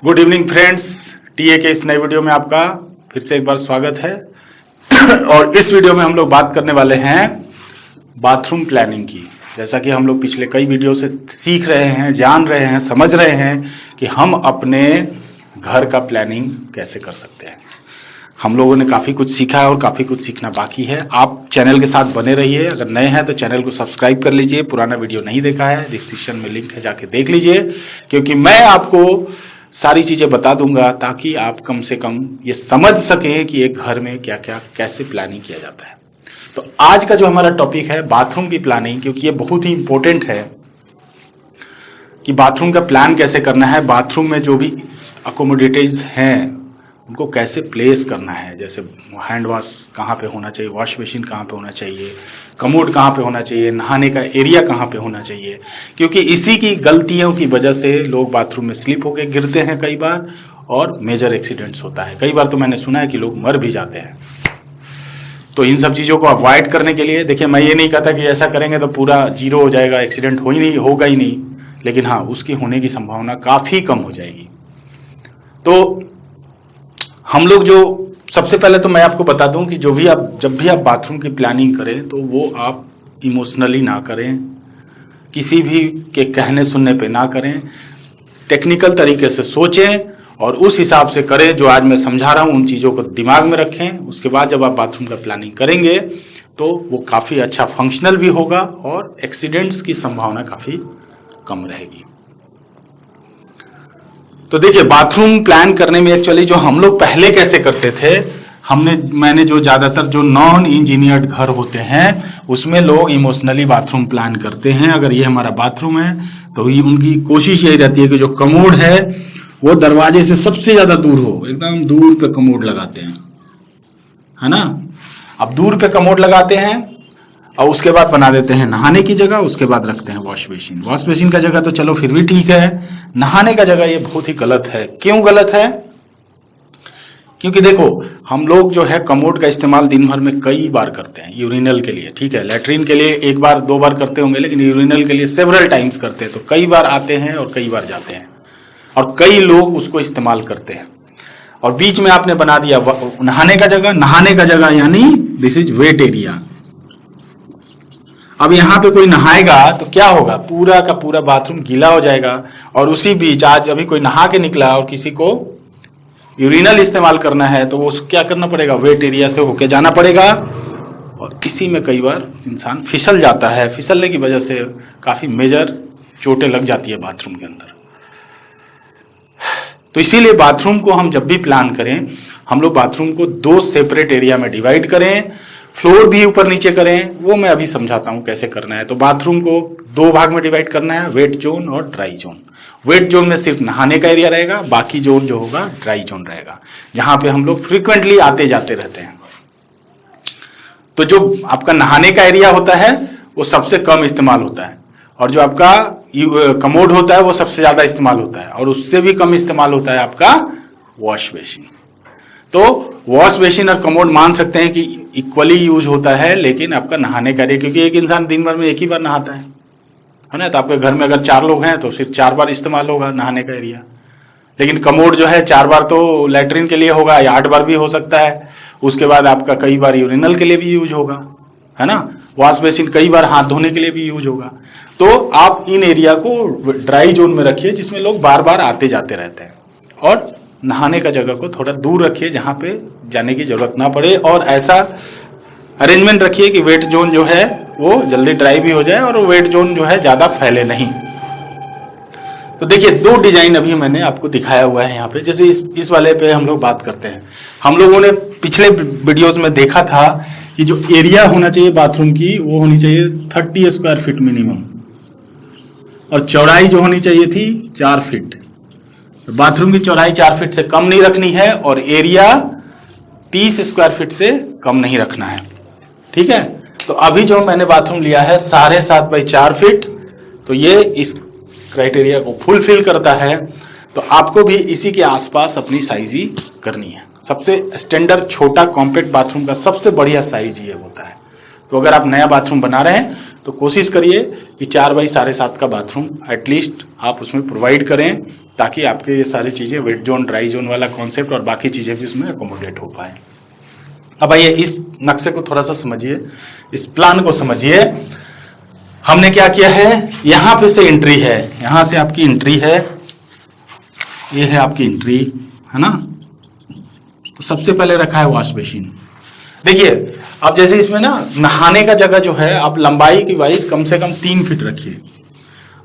Good evening friends, TA के इस नए वीडियो में आपका फिर से एक बार स्वागत है। और इस वीडियो में हम लोग बात करने वाले हैं बाथरूम प्लानिंग की। जैसा कि हम लोग पिछले कई वीडियो से सीख रहे हैं, जान रहे हैं, समझ रहे हैं कि हम अपने घर का प्लानिंग कैसे कर सकते हैं। हम लोगों ने काफ़ी कुछ सीखा है और काफ़ी कुछ सीखना बाकी है। आप चैनल के साथ बने रहिए। अगर नए हैं तो चैनल को सब्सक्राइब कर लीजिए। पुराना वीडियो नहीं देखा है, डिस्क्रिप्शन में लिंक है, जाके देख लीजिए, क्योंकि मैं आपको सारी चीज़ें बता दूंगा ताकि आप कम से कम ये समझ सकें कि एक घर में क्या क्या कैसे प्लानिंग किया जाता है। तो आज का जो हमारा टॉपिक है बाथरूम की प्लानिंग, क्योंकि ये बहुत ही इंपॉर्टेंट है कि बाथरूम का प्लान कैसे करना है, बाथरूम में जो भी अकोमोडेटिव्स हैं उनको कैसे प्लेस करना है। जैसे हैंड वॉश कहाँ पे होना चाहिए, वॉश बेसिन कहाँ पे होना चाहिए, कमोड कहाँ पे होना चाहिए, नहाने का एरिया कहाँ पे होना चाहिए। क्योंकि इसी की गलतियों की वजह से लोग बाथरूम में स्लिप होके गिरते हैं कई बार, और मेजर एक्सीडेंट्स होता है। कई बार तो मैंने सुना है कि लोग मर भी जाते हैं। तो इन सब चीज़ों को अवॉइड करने के लिए, देखिए, मैं ये नहीं कहता कि ऐसा करेंगे तो पूरा जीरो हो जाएगा, एक्सीडेंट होगा ही नहीं, लेकिन हाँ, उसकी होने की संभावना काफ़ी कम हो जाएगी। तो हम लोग जो सबसे पहले तो मैं आपको बता दूं कि जब भी आप बाथरूम की प्लानिंग करें तो वो आप इमोशनली ना करें, किसी भी के कहने सुनने पे ना करें। टेक्निकल तरीके से सोचें और उस हिसाब से करें। जो आज मैं समझा रहा हूं उन चीज़ों को दिमाग में रखें। उसके बाद जब आप बाथरूम का प्लानिंग करेंगे तो वो काफ़ी अच्छा फंक्शनल भी होगा और एक्सीडेंट्स की संभावना काफ़ी कम रहेगी। तो देखिए, बाथरूम प्लान करने में एक्चुअली जो हम लोग पहले कैसे करते थे, मैंने जो ज़्यादातर जो नॉन इंजीनियर्ड घर होते हैं उसमें लोग इमोशनली बाथरूम प्लान करते हैं। अगर ये हमारा बाथरूम है तो ये उनकी कोशिश यही रहती है कि जो कमोड है वो दरवाजे से सबसे ज़्यादा दूर हो, एकदम दूर पे कमोड लगाते हैं, है ना। अब दूर पे कमोड लगाते हैं और उसके बाद बना देते हैं नहाने की जगह, उसके बाद रखते हैं वॉश बेसिन। वॉश बेसिन का जगह तो चलो फिर भी ठीक है, नहाने का जगह ये बहुत ही गलत है। क्यों गलत है? क्योंकि देखो, हम लोग जो है कमोड का इस्तेमाल दिन भर में कई बार करते हैं। यूरिनल के लिए ठीक है, लैट्रिन के लिए एक बार दो बार करते होंगे, लेकिन यूरिनल के लिए सेवरल टाइम्स करते हैं। तो कई बार आते हैं और कई बार जाते हैं, और कई लोग उसको इस्तेमाल करते हैं। और बीच में आपने बना दिया नहाने का जगह, यानी दिस इज वेट एरिया। अब यहाँ पे कोई नहाएगा तो क्या होगा, पूरा का पूरा बाथरूम गीला हो जाएगा। और उसी बीच आज अभी कोई नहा के निकला और किसी को यूरिनल इस्तेमाल करना है तो उसको क्या करना पड़ेगा, वेट एरिया से होके जाना पड़ेगा। और इसी में कई बार इंसान फिसल जाता है। फिसलने की वजह से काफ़ी मेजर चोटें लग जाती है बाथरूम के अंदर। तो इसीलिए बाथरूम को हम जब भी प्लान करें, हम लोग बाथरूम को दो सेपरेट एरिया में डिवाइड करें, फ्लोर भी ऊपर नीचे करें। वो मैं अभी समझाता हूं कैसे करना है। तो बाथरूम को दो भाग में डिवाइड करना है, वेट जोन और ड्राई जोन। वेट जोन में सिर्फ नहाने का एरिया रहेगा, बाकी जोन जो होगा ड्राई जोन रहेगा, जहां पे हम लोग फ्रीक्वेंटली आते जाते रहते हैं। तो जो आपका नहाने का एरिया होता है वो सबसे कम इस्तेमाल होता है, और जो आपका कमोड होता है वो सबसे ज्यादा इस्तेमाल होता है, और उससे भी कम इस्तेमाल होता है आपका वॉश बेसिन। तो वॉश बेसिन और कमोड मान सकते हैं कि इक्वली यूज होता है, लेकिन आपका नहाने का एरिया, क्योंकि एक इंसान दिन भर में एक ही बार नहाता है ना। तो आपके घर में अगर 4 लोग हैं तो फिर 4 बार इस्तेमाल होगा नहाने का एरिया। लेकिन कमोड जो है 4 बार तो लैट्रिन के लिए होगा, या 8 बार भी हो सकता है। उसके बाद आपका कई बार यूरिनल के लिए भी यूज होगा, है ना। वॉश बेसिन कई बार हाथ धोने के लिए भी यूज होगा। तो आप इन एरिया को ड्राई जोन में रखिए जिसमें लोग बार बार आते जाते रहते हैं, और नहाने का जगह को थोड़ा दूर रखिए जहाँ पे जाने की जरूरत ना पड़े। और ऐसा अरेंजमेंट रखिए कि वेट जोन जो है वो जल्दी ड्राई भी हो जाए और वेट जोन जो है ज़्यादा फैले नहीं। तो देखिए, 2 डिजाइन अभी मैंने आपको दिखाया हुआ है यहाँ पे। जैसे इस वाले पे हम लोग बात करते हैं। हम लोगों ने पिछले वीडियोस में देखा था कि जो एरिया होना चाहिए बाथरूम की वो होनी चाहिए 30 स्क्वायर फीट मिनिमम, और चौड़ाई जो होनी चाहिए थी 4 फीट। बाथरूम की चौड़ाई 4 फीट से कम नहीं रखनी है, और एरिया 30 स्क्वायर फीट से कम नहीं रखना है, ठीक है। तो अभी जो मैंने बाथरूम लिया है 7.5 बाई 4 फीट, तो ये इस क्राइटेरिया को फुलफिल करता है। तो आपको भी इसी के आसपास अपनी साइज ही करनी है। सबसे स्टैंडर्ड छोटा कॉम्पैक्ट बाथरूम का सबसे बढ़िया साइज ये होता है। तो अगर आप नया बाथरूम बना रहे हैं तो कोशिश करिए कि 4x7.5 का बाथरूम एटलीस्ट आप उसमें प्रोवाइड करें, ताकि आपके ये सारी चीज़ें वेट जोन ड्राई जोन वाला कॉन्सेप्ट और बाकी चीज़ें भी उसमें अकोमोडेट हो पाए। अब आइए इस नक्शे को थोड़ा सा समझिए, इस प्लान को समझिए। हमने क्या किया है, यहाँ पे से एंट्री है, यहाँ से आपकी एंट्री है, ये है आपकी एंट्री, है ना। तो सबसे पहले रखा है वॉश बेसिन। देखिए अब जैसे इसमें ना नहाने का जगह जो है आप लंबाई की वाइज कम से कम 3 फीट रखिए।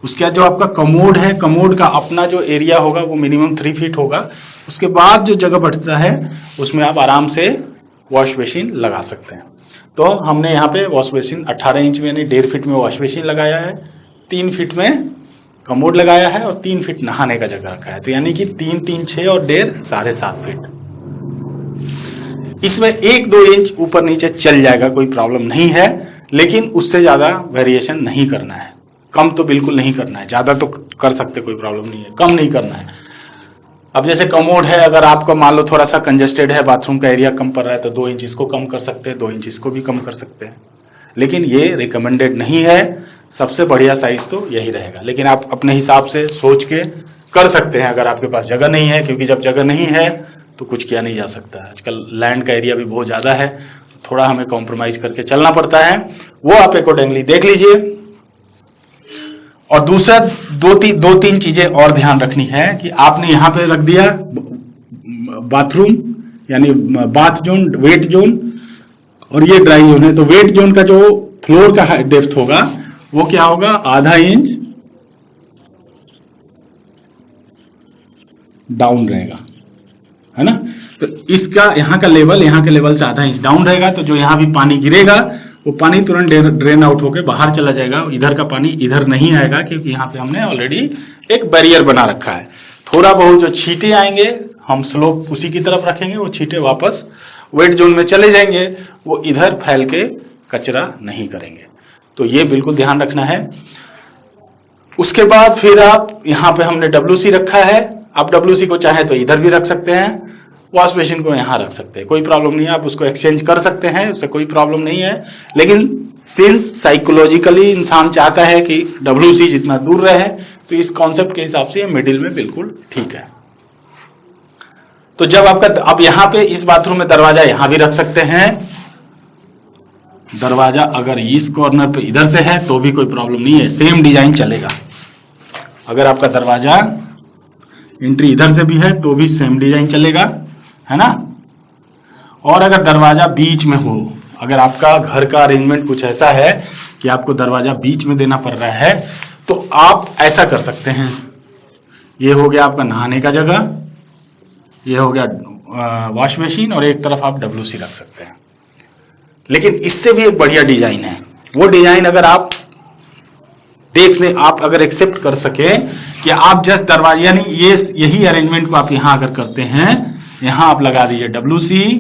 उसके बाद जो आपका कमोड है, कमोड का अपना जो एरिया होगा वो मिनिमम 3 फीट होगा। उसके बाद जो जगह बचता है उसमें आप आराम से वॉश बेसिन लगा सकते हैं। तो हमने यहाँ पे वॉश बेसिन 18 इंच में यानी 1.5 फीट में वॉश बेसिन लगाया है, 3 फीट में कमोड लगाया है और 3 फीट नहाने का जगह रखा है। तो यानी कि 3, 3, 6 और 1.5 7.5 फीट। इसमें 1-2 इंच ऊपर नीचे चल जाएगा, कोई प्रॉब्लम नहीं है, लेकिन उससे ज़्यादा वेरिएशन नहीं करना है। कम तो बिल्कुल नहीं करना है, ज़्यादा तो कर सकते, कोई प्रॉब्लम नहीं है, कम नहीं करना है। अब जैसे कमोड है, अगर आपको मान लो थोड़ा सा कंजेस्टेड है, बाथरूम का एरिया कम पड़ रहा है, तो 2 इंच इसको कम कर सकते हैं, 2 इंच इसको भी कम कर सकते हैं, लेकिन ये रिकमेंडेड नहीं है। सबसे बढ़िया साइज तो यही रहेगा, लेकिन आप अपने हिसाब से सोच के कर सकते हैं अगर आपके पास जगह नहीं है, क्योंकि जब जगह नहीं है तो कुछ किया नहीं जा सकता। आजकल लैंड का एरिया भी बहुत ज़्यादा है, थोड़ा हमें कॉम्प्रोमाइज़ करके चलना पड़ता है, वो आप अकॉर्डिंगली देख लीजिए। और दूसरा 2-3 चीज़ें और ध्यान रखनी है कि आपने यहाँ पे रख दिया बाथरूम यानी बाथ जोन, वेट जोन, और ये ड्राई जोन है। तो वेट जोन का जो फ्लोर का डेप्थ होगा वो क्या होगा, आधा इंच डाउन रहेगा, है ना। तो इसका यहाँ का लेवल से आधा इंच डाउन रहेगा। तो जो यहाँ भी पानी गिरेगा वो पानी तुरंत ड्रेन आउट होकर बाहर चला जाएगा, इधर का पानी इधर नहीं आएगा, क्योंकि यहाँ पे हमने ऑलरेडी एक बैरियर बना रखा है। थोड़ा बहुत जो छींटे आएंगे हम स्लोप उसी की तरफ रखेंगे, वो छींटे वापस वेट जोन में चले जाएंगे, वो इधर फैल के कचरा नहीं करेंगे। तो ये बिल्कुल ध्यान रखना है। उसके बाद फिर आप यहाँ पे हमने WC रखा है, आप WC को चाहे तो इधर भी रख सकते हैं, वॉश बेसिन को यहाँ रख सकते हैं, कोई प्रॉब्लम नहीं है, आप उसको एक्सचेंज कर सकते हैं, उससे कोई प्रॉब्लम नहीं है। लेकिन सिंस साइकोलॉजिकली इंसान चाहता है कि WC जितना दूर रहे, तो इस कॉन्सेप्ट के हिसाब से ये मिडिल में बिल्कुल ठीक है। तो जब आपका अब यहाँ पे इस बाथरूम में दरवाजा यहाँ भी रख सकते हैं, दरवाजा अगर इस कॉर्नर पे इधर से है तो भी कोई प्रॉब्लम नहीं है, सेम डिजाइन चलेगा। अगर आपका दरवाजा एंट्री इधर से भी है तो भी सेम डिजाइन चलेगा, है ना। और अगर दरवाजा बीच में हो, अगर आपका घर का अरेंजमेंट कुछ ऐसा है कि आपको दरवाजा बीच में देना पड़ रहा है, तो आप ऐसा कर सकते हैं। ये हो गया आपका नहाने का जगह, ये हो गया वॉश मशीन, और एक तरफ आप WC रख सकते हैं। लेकिन इससे भी एक बढ़िया डिजाइन है, वो डिजाइन अगर आप आप अगर एक्सेप्ट कर सके कि आप जस्ट दरवाजा यानी यही अरेंजमेंट को आप यहां अगर करते हैं, यहां आप लगा दीजिए WC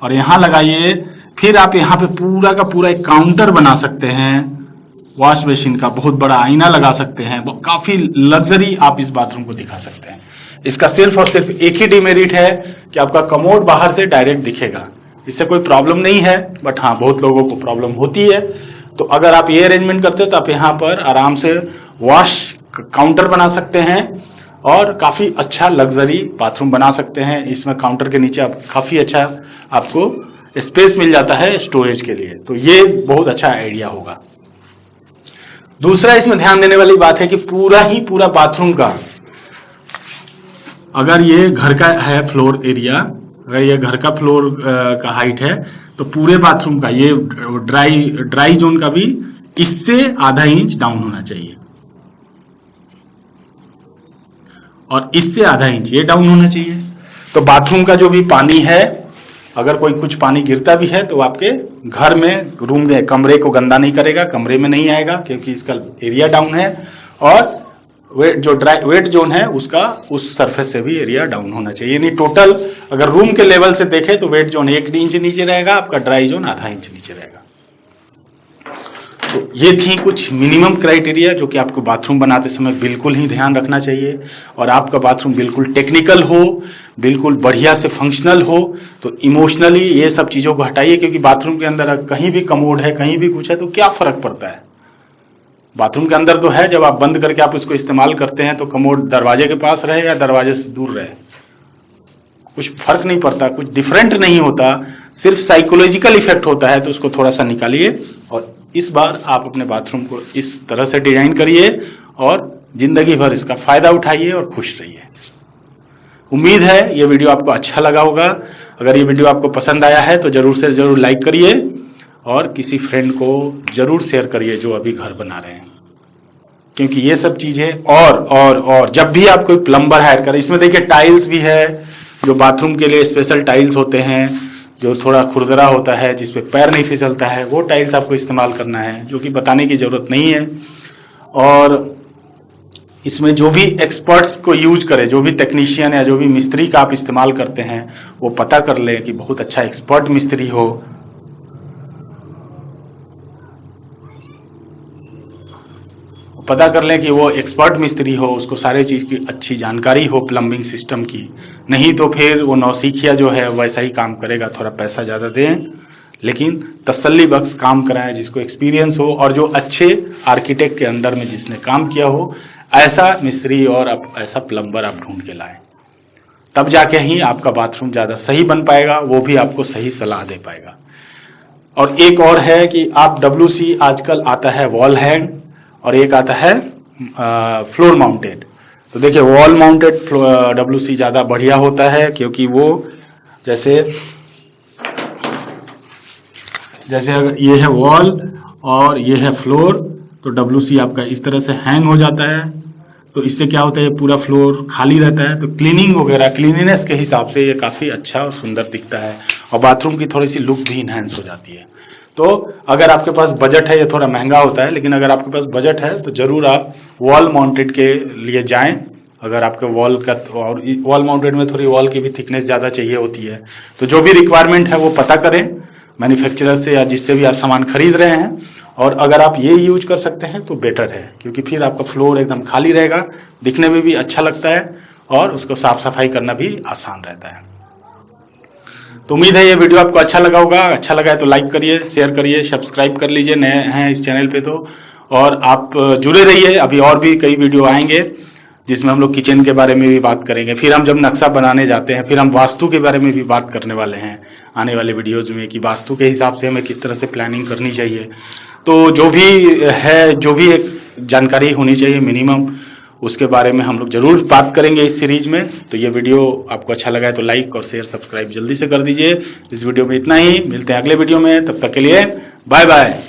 और यहां लगाइए, फिर आप यहां पे पूरा का पूरा एक काउंटर बना सकते हैं, वॉश बेसिन का बहुत बड़ा आईना लगा सकते हैं, काफी लग्जरी आप इस बाथरूम को दिखा सकते हैं। इसका सिर्फ और सिर्फ एक ही डिमेरिट है कि आपका कमोड बाहर से डायरेक्ट दिखेगा, इससे कोई प्रॉब्लम नहीं है, बट हाँ बहुत लोगों को प्रॉब्लम होती है। तो अगर आप ये अरेंजमेंट करते हैं तो आप यहाँ पर आराम से वॉश काउंटर बना सकते हैं और काफ़ी अच्छा लग्जरी बाथरूम बना सकते हैं। इसमें काउंटर के नीचे आप काफ़ी अच्छा आपको स्पेस मिल जाता है स्टोरेज के लिए, तो ये बहुत अच्छा आइडिया होगा। दूसरा इसमें ध्यान देने वाली बात है कि पूरा बाथरूम का, अगर ये घर का है फ्लोर एरिया, अगर ये घर का फ्लोर का हाइट है, तो पूरे बाथरूम का ये ड्राई जोन का भी इससे आधा इंच डाउन होना चाहिए और इससे आधा इंच ये डाउन होना चाहिए। तो बाथरूम का जो भी पानी है, अगर कोई कुछ पानी गिरता भी है तो आपके घर में रूम में कमरे को गंदा नहीं करेगा, कमरे में नहीं आएगा, क्योंकि इसका एरिया डाउन है। और वेट जोन है उसका उस सरफेस से भी एरिया डाउन होना चाहिए। यानी टोटल अगर रूम के लेवल से देखें तो वेट जोन 1 इंच नीचे रहेगा, आपका ड्राई जोन आधा इंच नीचे रहेगा। तो ये थी कुछ मिनिमम क्राइटेरिया जो कि आपको बाथरूम बनाते समय बिल्कुल ही ध्यान रखना चाहिए। और आपका बाथरूम बिल्कुल टेक्निकल हो, बिल्कुल बढ़िया से फंक्शनल हो। तो इमोशनली ये सब चीज़ों को हटाइए, क्योंकि बाथरूम के अंदर कहीं भी कमोड है, कहीं भी कुछ है, तो क्या फ़र्क पड़ता है। बाथरूम के अंदर तो है, जब आप बंद करके आप उसको इस्तेमाल करते हैं तो कमोड दरवाजे के पास रहे या दरवाजे से दूर रहे, कुछ फर्क नहीं पड़ता, कुछ डिफरेंट नहीं होता, सिर्फ साइकोलॉजिकल इफेक्ट होता है। तो उसको थोड़ा सा निकालिए और इस बार आप अपने बाथरूम को इस तरह से डिजाइन करिए और जिंदगी भर इसका फायदा उठाइए और खुश रहिए। उम्मीद है ये वीडियो आपको अच्छा लगा होगा। अगर ये वीडियो आपको पसंद आया है तो जरूर से जरूर लाइक करिए और किसी फ्रेंड को जरूर शेयर करिए जो अभी घर बना रहे हैं, क्योंकि ये सब चीजें और जब भी आप कोई प्लम्बर हायर करें, इसमें देखिए टाइल्स भी है, जो बाथरूम के लिए स्पेशल टाइल्स होते हैं, जो थोड़ा खुरदरा होता है, जिसपे पैर नहीं फिसलता है, वो टाइल्स आपको इस्तेमाल करना है, जो कि बताने की ज़रूरत नहीं है। और इसमें जो भी एक्सपर्ट्स को यूज करें, जो भी टेक्नीशियन या जो भी मिस्त्री का आप इस्तेमाल करते हैं, वो पता कर लें कि बहुत अच्छा एक्सपर्ट मिस्त्री हो। पता कर लें कि वो एक्सपर्ट मिस्त्री हो, उसको सारे चीज़ की अच्छी जानकारी हो प्लम्बिंग सिस्टम की। नहीं तो फिर वो नौसिखिया जो है वैसा ही काम करेगा, थोड़ा पैसा ज़्यादा दें लेकिन तसल्ली बख्श काम कराएं, जिसको एक्सपीरियंस हो और जो अच्छे आर्किटेक्ट के अंडर में जिसने काम किया हो, ऐसा मिस्त्री और ऐसा प्लम्बर आप ढूंढ के लाएं। तब जाके ही आपका बाथरूम ज़्यादा सही बन पाएगा, वो भी आपको सही सलाह दे पाएगा। और एक और है कि आप WC आजकल आता है वॉल हैंग और एक आता है फ्लोर माउंटेड। तो देखिए वॉल माउंटेड WC ज़्यादा बढ़िया होता है, क्योंकि वो जैसे अगर ये है वॉल और ये है फ्लोर, तो WC आपका इस तरह से हैंग हो जाता है। तो इससे क्या होता है, पूरा फ्लोर खाली रहता है, तो क्लीनिंग वगैरह क्लीनिनेस के हिसाब से ये काफ़ी अच्छा और सुंदर दिखता है और बाथरूम की थोड़ी सी लुक भी इन्हेंस हो जाती है। तो अगर आपके पास बजट है, ये थोड़ा महंगा होता है, लेकिन अगर आपके पास बजट है तो ज़रूर आप वॉल माउंटेड के लिए जाएं। अगर आपके वॉल का, और वॉल माउंटेड में थोड़ी वॉल की भी थिकनेस ज़्यादा चाहिए होती है, तो जो भी रिक्वायरमेंट है वो पता करें मैन्युफैक्चरर से या जिससे भी आप सामान खरीद रहे हैं। और अगर आप ये यूज कर सकते हैं तो बेटर है, क्योंकि फिर आपका फ्लोर एकदम खाली रहेगा, दिखने में भी अच्छा लगता है और उसको साफ सफाई करना भी आसान रहता है। तो उम्मीद है ये वीडियो आपको अच्छा लगा होगा। अच्छा लगा है तो लाइक करिए, शेयर करिए, सब्सक्राइब कर लीजिए नए हैं इस चैनल पे तो। और आप जुड़े रहिए, अभी और भी कई वीडियो आएंगे जिसमें हम लोग किचन के बारे में भी बात करेंगे। फिर हम जब नक्शा बनाने जाते हैं, फिर हम वास्तु के बारे में भी बात करने वाले हैं आने वाले वीडियोज़ में, कि वास्तु के हिसाब से हमें किस तरह से प्लानिंग करनी चाहिए। तो जो भी है, जो भी एक जानकारी होनी चाहिए मिनिमम, उसके बारे में हम लोग जरूर बात करेंगे इस सीरीज में। तो ये वीडियो आपको अच्छा लगा है तो लाइक और शेयर सब्सक्राइब जल्दी से कर दीजिए। इस वीडियो में इतना ही, मिलते हैं अगले वीडियो में, तब तक के लिए बाय बाय।